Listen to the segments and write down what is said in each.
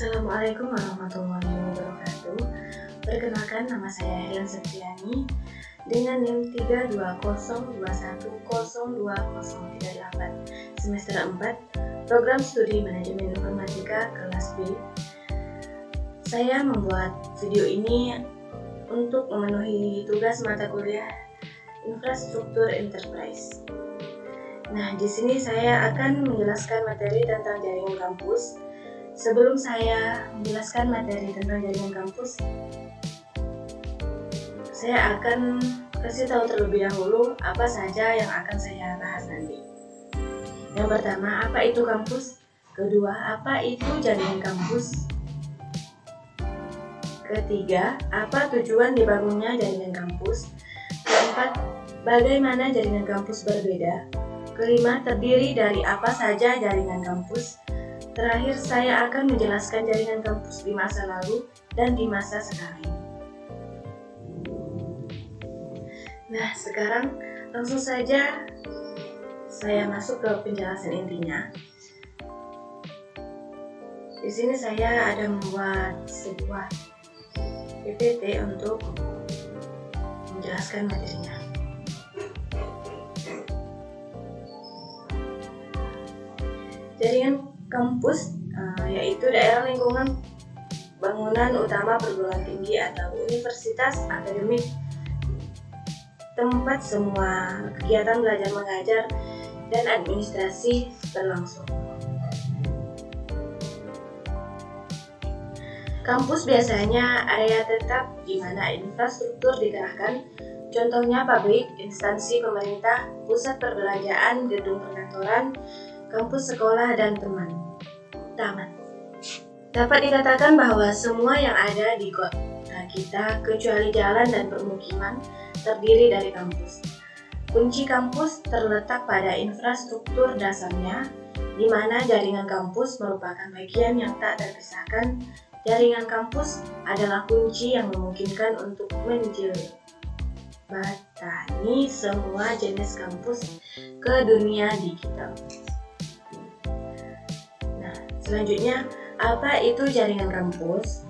Assalamualaikum warahmatullahi wabarakatuh. Perkenalkan, nama saya Helen Septiani dengan NIM 32021020038 semester 4 Program Studi Manajemen Informatika kelas B. Saya membuat video ini untuk memenuhi tugas mata kuliah Infrastruktur Enterprise. Nah, di sini saya akan menjelaskan materi tentang jaringan kampus. Sebelum saya menjelaskan materi tentang jaringan kampus, saya akan kasih tahu terlebih dahulu apa saja yang akan saya bahas nanti. Yang pertama, apa itu kampus? Kedua, apa itu jaringan kampus? Ketiga, apa tujuan dibangunnya jaringan kampus? Keempat, bagaimana jaringan kampus berbeda? Kelima, terdiri dari apa saja jaringan kampus? Terakhir, saya akan menjelaskan jaringan kampus di masa lalu dan di masa sekarang. Nah, sekarang langsung saja saya masuk ke penjelasan intinya. Di sini saya ada membuat sebuah PPT untuk menjelaskan materinya. Jaringan kampus yaitu daerah lingkungan bangunan utama perguruan tinggi atau universitas akademik, tempat semua kegiatan belajar mengajar dan administrasi berlangsung. Kampus biasanya area tetap di mana infrastruktur dikerahkan, contohnya pabrik, instansi pemerintah, pusat perbelanjaan, gedung perkantoran, kampus sekolah, dan taman. Dapat dikatakan bahwa semua yang ada di kota kita, kecuali jalan dan permukiman, terdiri dari kampus. Kunci kampus terletak pada infrastruktur dasarnya, di mana jaringan kampus merupakan bagian yang tak terpisahkan. Jaringan kampus adalah kunci yang memungkinkan untuk menjembatani semua jenis kampus ke dunia digital. Selanjutnya, apa itu jaringan kampus?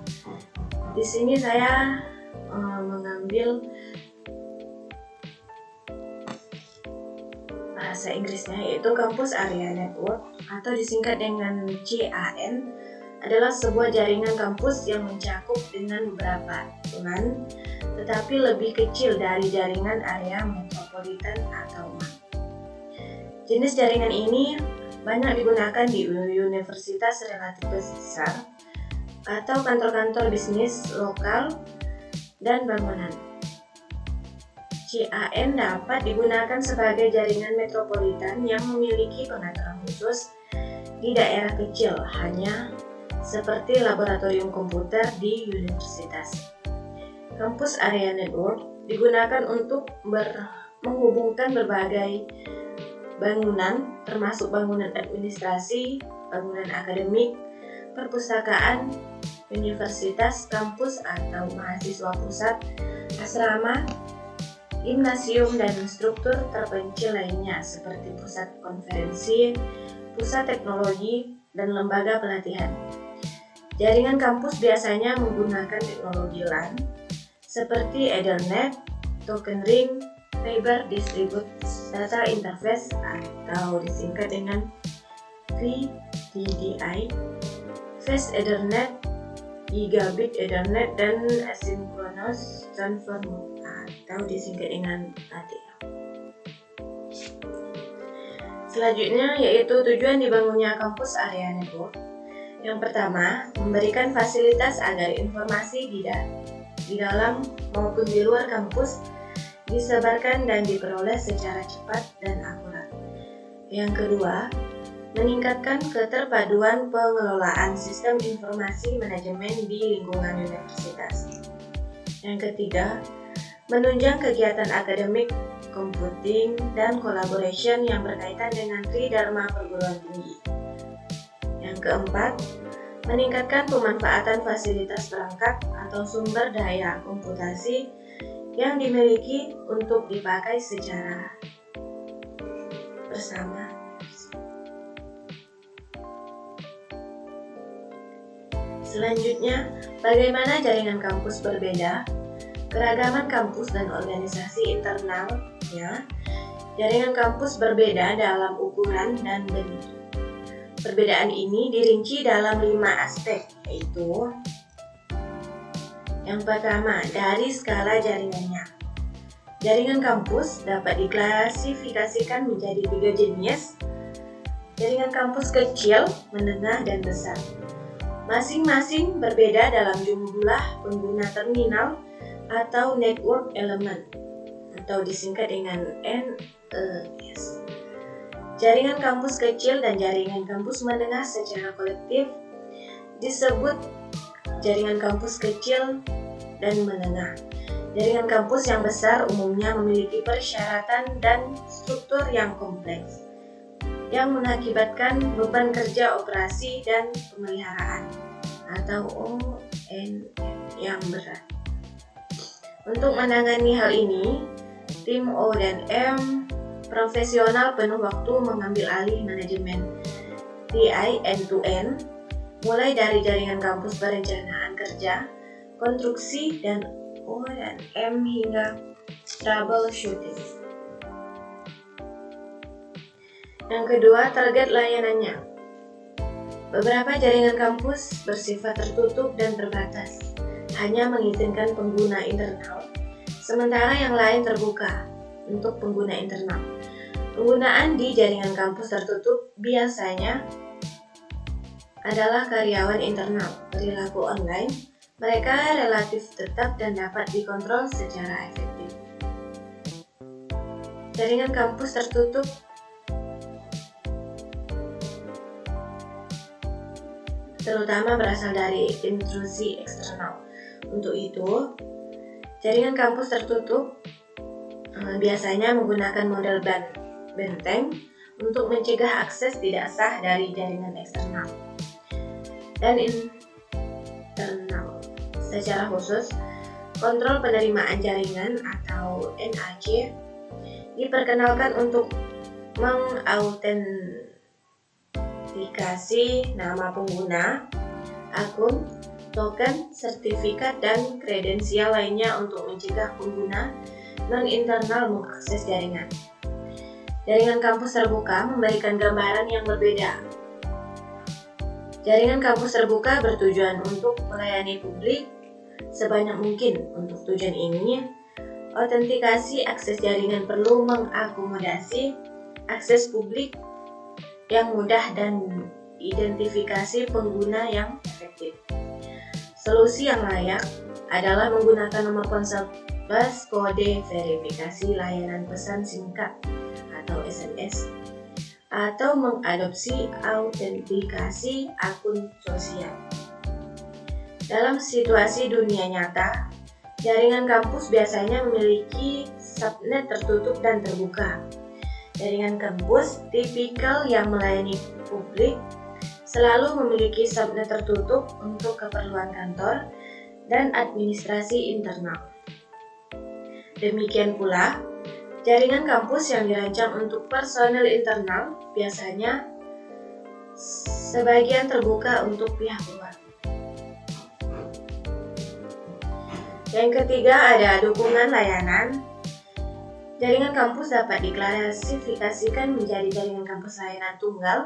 Di sini saya mengambil bahasa Inggrisnya, yaitu Campus Area Network atau disingkat dengan CAN, adalah sebuah jaringan kampus yang mencakup dengan beberapa lingkungan, tetapi lebih kecil dari jaringan area metropolitan atau MAN. Jenis jaringan ini banyak digunakan di universitas relatif besar atau kantor-kantor bisnis lokal dan bangunan. CAN dapat digunakan sebagai jaringan metropolitan yang memiliki pengaturan khusus di daerah kecil, hanya seperti laboratorium komputer di universitas. Campus Area Network digunakan untuk menghubungkan berbagai bangunan, termasuk bangunan administrasi, bangunan akademik, perpustakaan, universitas, kampus atau mahasiswa pusat, asrama, gimnasium, dan struktur terpencil lainnya seperti pusat konferensi, pusat teknologi, dan lembaga pelatihan. Jaringan kampus biasanya menggunakan teknologi LAN seperti Ethernet, Token Ring, Fiber Distributed Data Interface atau disingkat dengan VDDI, Fast Ethernet, Gigabit Ethernet, dan Asynchronous Transfer Mode atau disingkat dengan ATM. Selanjutnya yaitu tujuan dibangunnya kampus area network. Yang pertama, memberikan fasilitas agar informasi di dalam maupun di luar kampus disebarkan dan diperoleh secara cepat dan akurat. Yang kedua, meningkatkan keterpaduan pengelolaan sistem informasi manajemen di lingkungan universitas. Yang ketiga, menunjang kegiatan akademik, computing, dan collaboration yang berkaitan dengan tridharma perguruan tinggi. Yang keempat, meningkatkan pemanfaatan fasilitas perangkat atau sumber daya komputasi yang dimiliki untuk dipakai secara bersama. Selanjutnya, bagaimana jaringan kampus berbeda, keragaman kampus dan organisasi internalnya. Jaringan kampus berbeda dalam ukuran dan bentuk. Perbedaan ini dirinci dalam 5 aspek, yaitu yang pertama, dari skala jaringannya. Jaringan kampus dapat diklasifikasikan menjadi 3 jenis. Jaringan kampus kecil, menengah, dan besar. Masing-masing berbeda dalam jumlah pengguna terminal atau network element, atau disingkat dengan NES. Jaringan kampus kecil dan jaringan kampus menengah secara kolektif disebut jaringan kampus kecil dan menengah. Jaringan kampus yang besar umumnya memiliki persyaratan dan struktur yang kompleks, yang mengakibatkan beban kerja operasi dan pemeliharaan atau ONM yang berat. Untuk menangani hal ini, tim O dan M profesional penuh waktu mengambil alih manajemen TI end-to-end, mulai dari jaringan kampus perencanaan kerja, konstruksi, dan O dan M hingga troubleshooting. Yang kedua, target layanannya. Beberapa jaringan kampus bersifat tertutup dan terbatas, hanya mengizinkan pengguna internal, sementara yang lain terbuka untuk pengguna internal. Penggunaan di jaringan kampus tertutup biasanya adalah karyawan internal. Perilaku online mereka relatif tetap dan dapat dikontrol secara efektif. Jaringan kampus tertutup terutama berasal dari intrusi eksternal. Untuk itu, jaringan kampus tertutup biasanya menggunakan model benteng untuk mencegah akses tidak sah dari jaringan eksternal dan internal. Secara khusus, kontrol penerimaan jaringan atau NAC diperkenalkan untuk mengautentikasi nama pengguna, akun, token, sertifikat, dan kredensial lainnya untuk mencegah pengguna non-internal mengakses jaringan. Jaringan kampus terbuka memberikan gambaran yang berbeda. Jaringan kampus terbuka bertujuan untuk melayani publik sebanyak mungkin. Untuk tujuan ini, autentikasi akses jaringan perlu mengakomodasi akses publik yang mudah dan identifikasi pengguna yang efektif. Solusi yang layak adalah menggunakan nomor ponsel plus kode verifikasi layanan pesan singkat atau SMS, atau mengadopsi autentikasi akun sosial. Dalam situasi dunia nyata, jaringan kampus biasanya memiliki subnet tertutup dan terbuka. Jaringan kampus tipikal yang melayani publik selalu memiliki subnet tertutup untuk keperluan kantor dan administrasi internal. Demikian pula, jaringan kampus yang dirancang untuk personel internal biasanya sebagian terbuka untuk pihak luar. Yang ketiga, ada dukungan layanan. Jaringan kampus dapat diklasifikasikan menjadi jaringan kampus layanan tunggal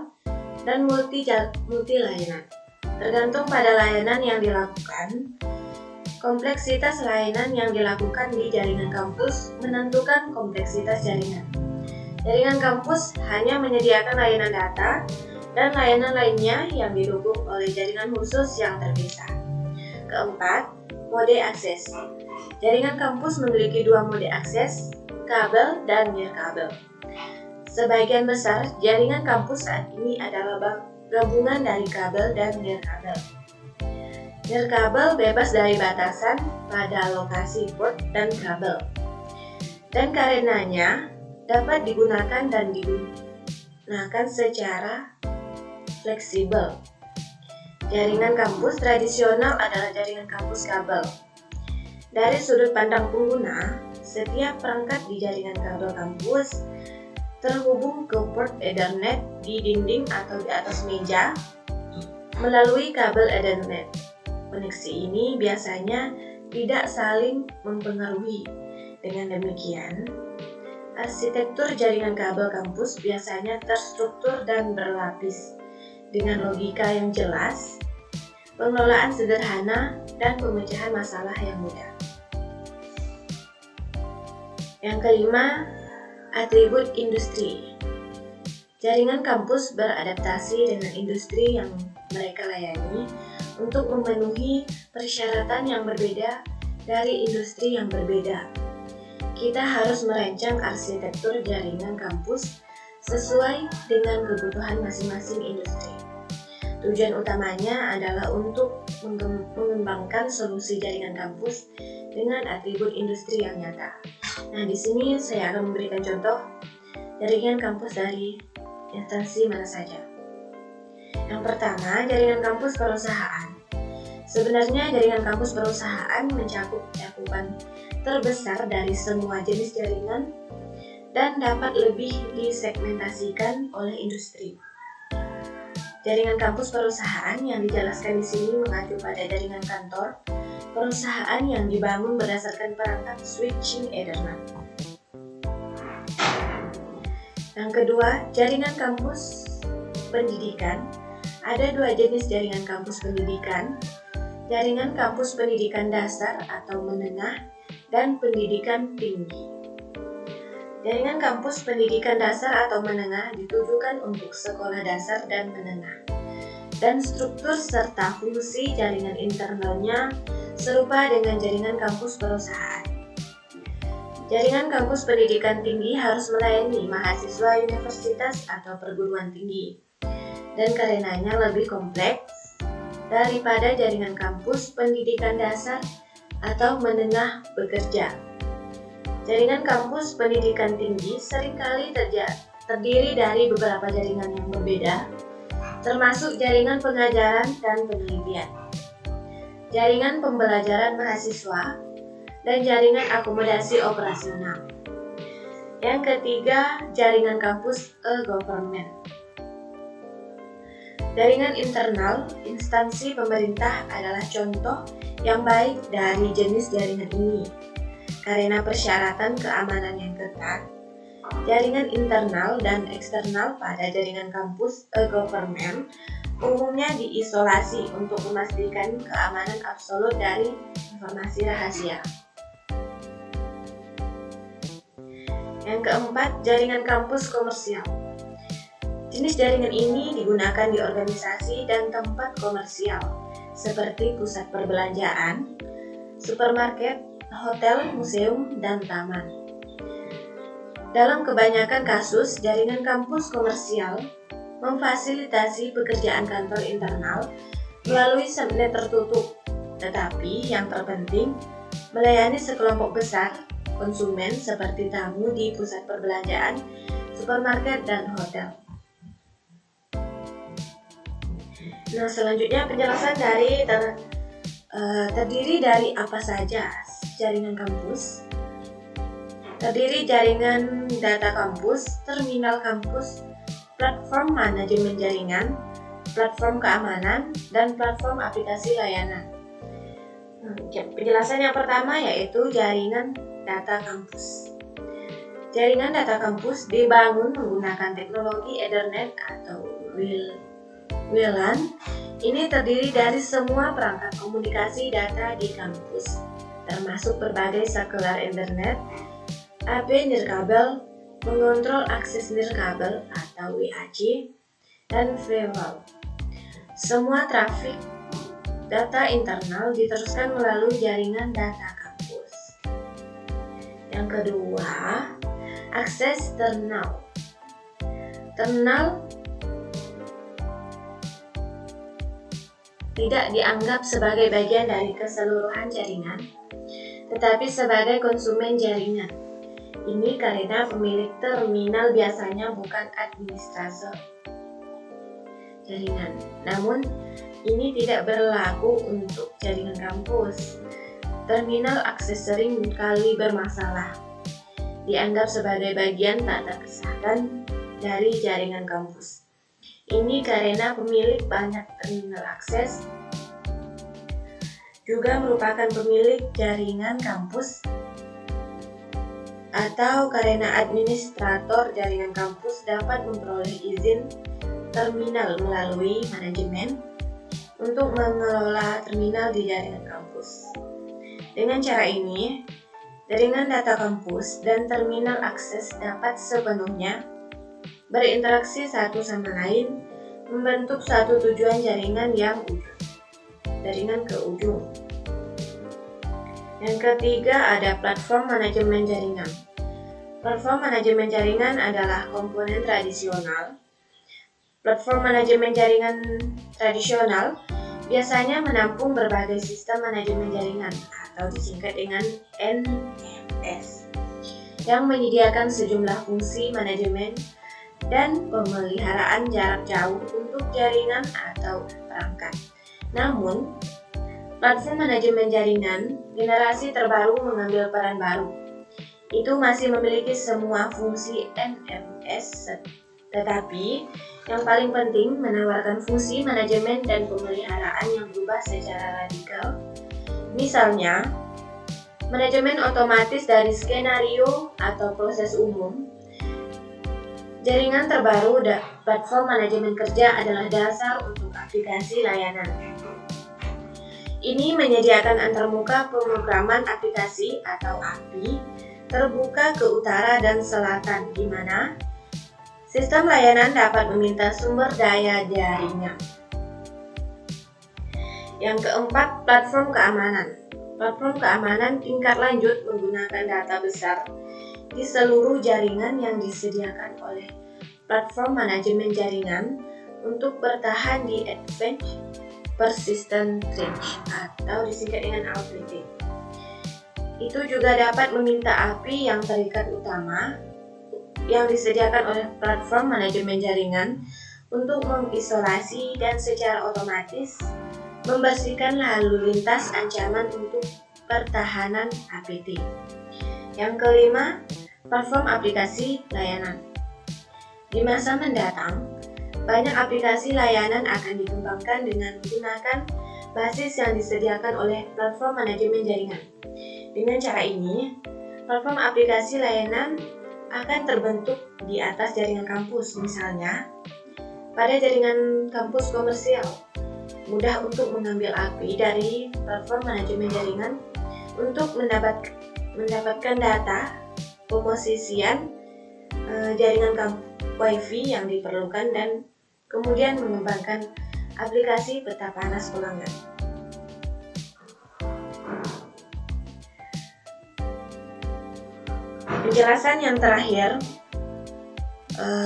dan multi layanan. Tergantung pada layanan yang dilakukan, kompleksitas layanan yang dilakukan di jaringan kampus menentukan kompleksitas jaringan. Jaringan kampus hanya menyediakan layanan data dan layanan lainnya yang didukung oleh jaringan khusus yang terpisah. Keempat, mode akses. Jaringan kampus memiliki 2 mode akses, kabel dan nirkabel. Sebagian besar jaringan kampus saat ini adalah gabungan dari kabel dan nirkabel. Nirkabel bebas dari batasan pada lokasi port dan kabel, dan karenanya dapat digunakan secara fleksibel. Jaringan kampus tradisional adalah jaringan kampus kabel. Dari sudut pandang pengguna, setiap perangkat di jaringan kabel kampus terhubung ke port Ethernet di dinding atau di atas meja melalui kabel Ethernet. koneksi ini biasanya tidak saling mempengaruhi. Dengan demikian, arsitektur jaringan kabel kampus biasanya terstruktur dan berlapis dengan logika yang jelas, pengelolaan sederhana, dan pemecahan masalah yang mudah. Yang kelima, atribut industri. Jaringan kampus beradaptasi dengan industri yang mereka layani untuk memenuhi persyaratan yang berbeda dari industri yang berbeda. Kita harus merancang arsitektur jaringan kampus sesuai dengan kebutuhan masing-masing industri. Tujuan utamanya adalah untuk mengembangkan solusi jaringan kampus dengan atribut industri yang nyata. Nah, di sini saya akan memberikan contoh jaringan kampus dari instansi mana saja. Yang pertama, jaringan kampus perusahaan. Sebenarnya jaringan kampus perusahaan mencakup cakupan terbesar dari semua jenis jaringan dan dapat lebih disegmentasikan oleh industri. Jaringan kampus perusahaan yang dijelaskan di sini mengacu pada jaringan kantor perusahaan yang dibangun berdasarkan perangkat switching Ethernet. Yang kedua, jaringan kampus pendidikan. Ada dua jenis jaringan kampus pendidikan: jaringan kampus pendidikan dasar atau menengah dan pendidikan tinggi. Jaringan kampus pendidikan dasar atau menengah ditujukan untuk sekolah dasar dan menengah, dan struktur serta fungsi jaringan internalnya serupa dengan jaringan kampus perusahaan. Jaringan kampus pendidikan tinggi harus melayani mahasiswa universitas atau perguruan tinggi, dan karenanya lebih kompleks daripada jaringan kampus pendidikan dasar atau menengah bekerja. Jaringan kampus pendidikan tinggi seringkali terdiri dari beberapa jaringan yang berbeda, termasuk jaringan pengajaran dan penelitian, jaringan pembelajaran mahasiswa, dan jaringan akomodasi operasional. Yang ketiga, jaringan kampus e-government. Jaringan internal instansi pemerintah adalah contoh yang baik dari jenis jaringan ini. Karena persyaratan keamanan yang ketat, jaringan internal dan eksternal pada jaringan kampus e-government umumnya diisolasi untuk memastikan keamanan absolut dari informasi rahasia. Yang keempat, jaringan kampus komersial. Jenis jaringan ini digunakan di organisasi dan tempat komersial seperti pusat perbelanjaan, supermarket, hotel, museum, dan taman. Dalam kebanyakan kasus, jaringan kampus komersial memfasilitasi pekerjaan kantor internal melalui subnet tertutup, tetapi yang terpenting melayani sekelompok besar konsumen seperti tamu di pusat perbelanjaan, supermarket, dan hotel. Nah, selanjutnya penjelasan dari terdiri dari apa saja jaringan kampus. Terdiri jaringan data kampus, terminal kampus, platform manajemen jaringan, platform keamanan, dan platform aplikasi layanan. Penjelasan yang pertama yaitu jaringan data kampus. Jaringan data kampus dibangun menggunakan teknologi Ethernet atau WLAN. Ini terdiri dari semua perangkat komunikasi data di kampus, termasuk berbagai saklar internet, AP nirkabel, mengontrol akses nirkabel atau WAC, dan firewall. Semua trafik data internal diteruskan melalui jaringan data kampus. Yang kedua, akses terminal. Terminal tidak dianggap sebagai bagian dari keseluruhan jaringan, tetapi sebagai konsumen jaringan. Ini karena pemilik terminal biasanya bukan administrator jaringan. Namun, ini tidak berlaku untuk jaringan kampus. Terminal akses sering kali bermasalah, dianggap sebagai bagian tak terpisahkan dari jaringan kampus. Ini karena pemilik banyak terminal akses juga merupakan pemilik jaringan kampus atau karena administrator jaringan kampus dapat memperoleh izin terminal melalui manajemen untuk mengelola terminal di jaringan kampus. Dengan cara ini, jaringan data kampus dan terminal akses dapat sepenuhnya berinteraksi satu sama lain, membentuk satu tujuan jaringan ke ujung. Yang ketiga ada platform manajemen jaringan. Platform manajemen jaringan adalah komponen tradisional. Platform manajemen jaringan tradisional biasanya menampung berbagai sistem manajemen jaringan atau disingkat dengan NMS yang menyediakan sejumlah fungsi manajemen dan pemeliharaan jarak jauh untuk jaringan atau perangkat. Namun, platform manajemen jaringan generasi terbaru mengambil peran baru. Itu masih memiliki semua fungsi NMS, tetapi yang paling penting menawarkan fungsi manajemen dan pemeliharaan yang berubah secara radikal. Misalnya, manajemen otomatis dari skenario atau proses umum. Jaringan terbaru platform manajemen kerja adalah dasar untuk aplikasi layanan. Ini menyediakan antarmuka pemrograman aplikasi atau API terbuka ke utara dan selatan, di mana sistem layanan dapat meminta sumber daya jaringan. Yang keempat, platform keamanan. Platform keamanan tingkat lanjut menggunakan data besar di seluruh jaringan yang disediakan oleh platform manajemen jaringan untuk bertahan di Advanced Persistent Range atau disingkat dengan APT. Itu juga dapat meminta API yang terikat utama yang disediakan oleh platform manajemen jaringan untuk mengisolasi dan secara otomatis membersihkan lalu lintas ancaman untuk pertahanan APT. Yang kelima, platform aplikasi layanan. Di masa mendatang, banyak aplikasi layanan akan dikembangkan dengan menggunakan basis yang disediakan oleh platform manajemen jaringan. Dengan cara ini, platform aplikasi layanan akan terbentuk di atas jaringan kampus. Misalnya, pada jaringan kampus komersial, mudah untuk mengambil API dari platform manajemen jaringan untuk mendapatkan data pemosisian jaringan Wi-Fi yang diperlukan dan kemudian mengembangkan aplikasi peta panas pelanggan. Penjelasan yang terakhir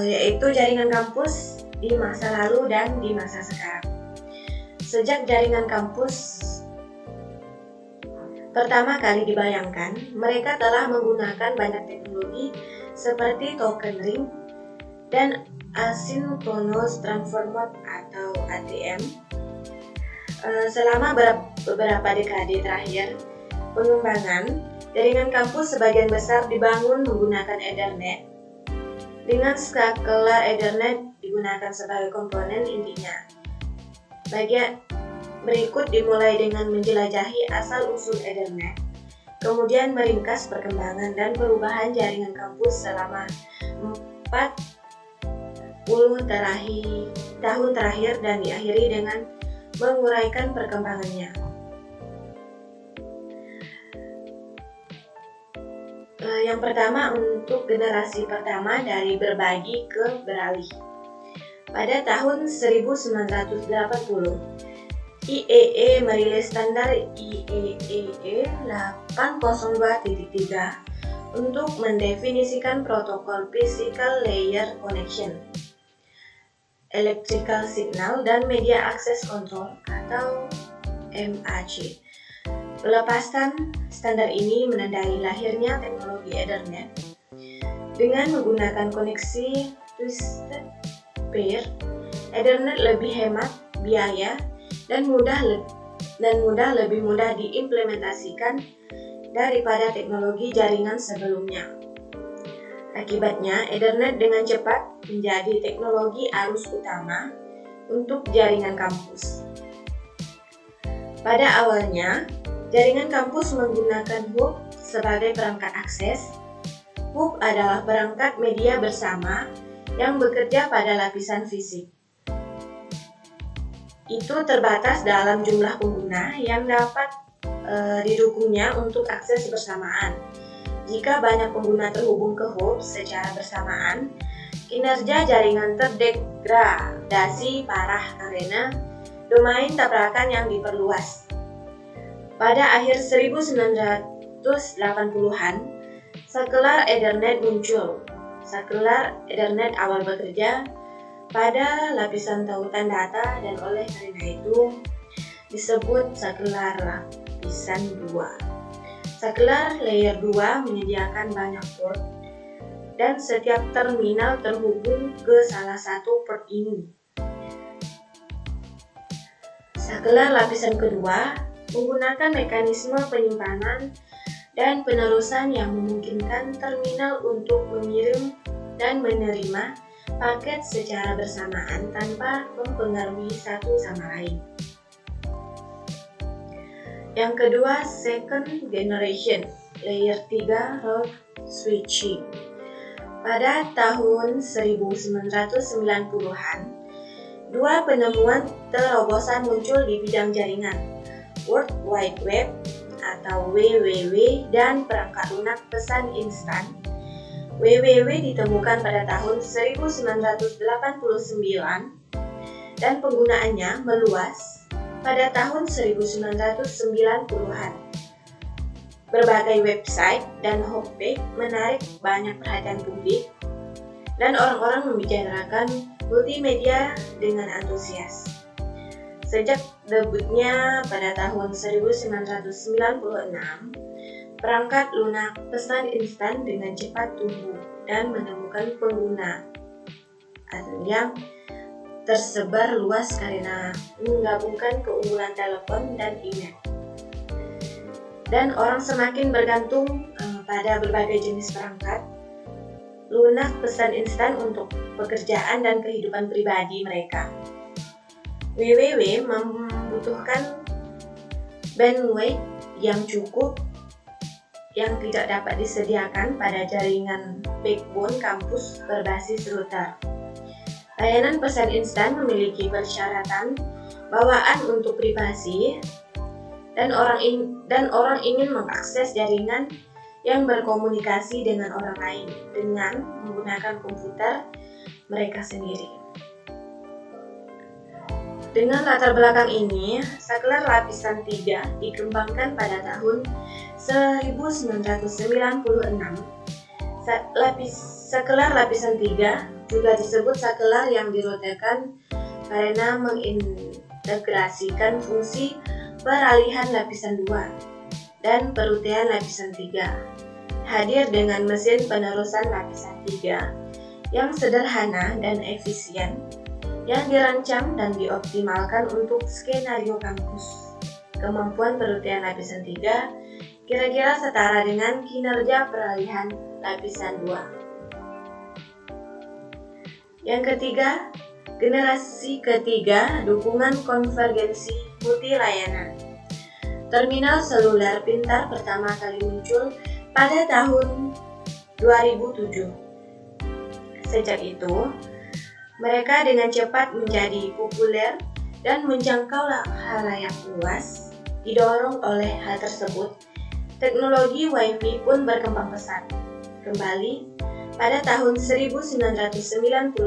yaitu jaringan kampus di masa lalu dan di masa sekarang. Sejak jaringan kampus pertama kali dibayangkan, mereka telah menggunakan banyak teknologi seperti token ring dan asynchronous transfer mode atau ATM. Selama beberapa dekade terakhir, pengembangan jaringan kampus sebagian besar dibangun menggunakan Ethernet, dengan skala Ethernet digunakan sebagai komponen intinya. Bagian berikut dimulai dengan menjelajahi asal-usul Ethernet, kemudian meringkas perkembangan dan perubahan jaringan kampus selama 40 tahun terakhir dan diakhiri dengan menguraikan perkembangannya. Yang pertama, untuk generasi pertama dari berbagi ke beralih. Pada tahun 1980, IEEE merilis standar IEEE 802.3 untuk mendefinisikan protokol Physical Layer Connection, Electrical Signal, dan Media Access Control atau MAC. Pelepasan standar ini menandai lahirnya teknologi Ethernet. Dengan menggunakan koneksi Twisted Pair, Ethernet lebih hemat biaya dan lebih mudah diimplementasikan daripada teknologi jaringan sebelumnya. Akibatnya, Ethernet dengan cepat menjadi teknologi arus utama untuk jaringan kampus. Pada awalnya, jaringan kampus menggunakan hub sebagai perangkat akses. Hub adalah perangkat media bersama yang bekerja pada lapisan fisik. Itu terbatas dalam jumlah pengguna yang dapat didukungnya untuk akses bersamaan. Jika banyak pengguna terhubung ke hub secara bersamaan, kinerja jaringan terdegradasi parah karena domain tabrakan yang diperluas. Pada akhir 1980-an, sakelar Ethernet muncul. Sakelar Ethernet awal bekerja pada lapisan tautan data dan oleh karena itu disebut sakelar lapisan 2. Sakelar layer 2 menyediakan banyak port dan setiap terminal terhubung ke salah satu port ini. Sakelar lapisan kedua menggunakan mekanisme penyimpanan dan penerusan yang memungkinkan terminal untuk mengirim dan menerima paket secara bersamaan tanpa mempengaruhi satu sama lain. Yang kedua, second generation layer 3 route switching. Pada tahun 1990-an, dua penemuan terobosan muncul di bidang jaringan, World Wide Web atau WWW dan perangkat lunak pesan instan. WWW ditemukan pada tahun 1989 dan penggunaannya meluas pada tahun 1990-an. Berbagai website dan homepage menarik banyak perhatian publik dan orang-orang membicarakan multimedia dengan antusias. Sejak debutnya pada tahun 1996, perangkat lunak pesan instan dengan cepat tumbuh dan menemukan pengguna yang tersebar luas karena menggabungkan keunggulan telepon dan email. Dan orang semakin bergantung pada berbagai jenis perangkat lunak pesan instan untuk pekerjaan dan kehidupan pribadi mereka. WWW membutuhkan bandwidth yang cukup yang tidak dapat disediakan pada jaringan backbone kampus berbasis router. Layanan pesan instan memiliki persyaratan bawaan untuk privasi dan orang ingin mengakses jaringan yang berkomunikasi dengan orang lain dengan menggunakan komputer mereka sendiri. Dengan latar belakang ini, sakelar lapisan 3 dikembangkan pada tahun 1996. Sakelar lapisan 3 juga disebut sakelar yang dirotekan karena mengintegrasikan fungsi peralihan lapisan 2 dan perutian lapisan 3. Hadir dengan mesin penerusan lapisan 3 yang sederhana dan efisien, yang dirancang dan dioptimalkan untuk skenario kampus. Kemampuan perutian lapisan 3 kira-kira setara dengan kinerja peralihan lapisan 2. Yang ketiga, generasi ketiga dukungan konvergensi multilayanan. Terminal seluler pintar pertama kali muncul pada tahun 2007. Sejak itu, mereka dengan cepat menjadi populer dan menjangkau khalayak luas. Didorong oleh hal tersebut, teknologi Wi-Fi pun berkembang pesat. Kembali pada tahun 1997,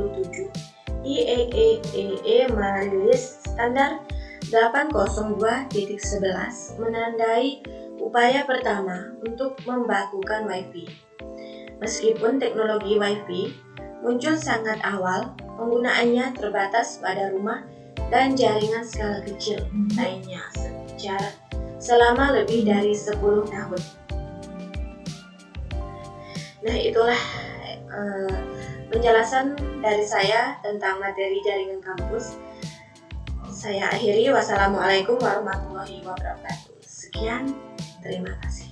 IEEE merilis standar 802.11 menandai upaya pertama untuk membakukan Wi-Fi. Meskipun teknologi Wi-Fi muncul sangat awal, penggunaannya terbatas pada rumah dan jaringan skala kecil lainnya selama lebih dari 10 tahun. Nah, itulah penjelasan dari saya tentang materi jaringan kampus. Saya akhiri. Wassalamualaikum warahmatullahi wabarakatuh. Sekian, terima kasih.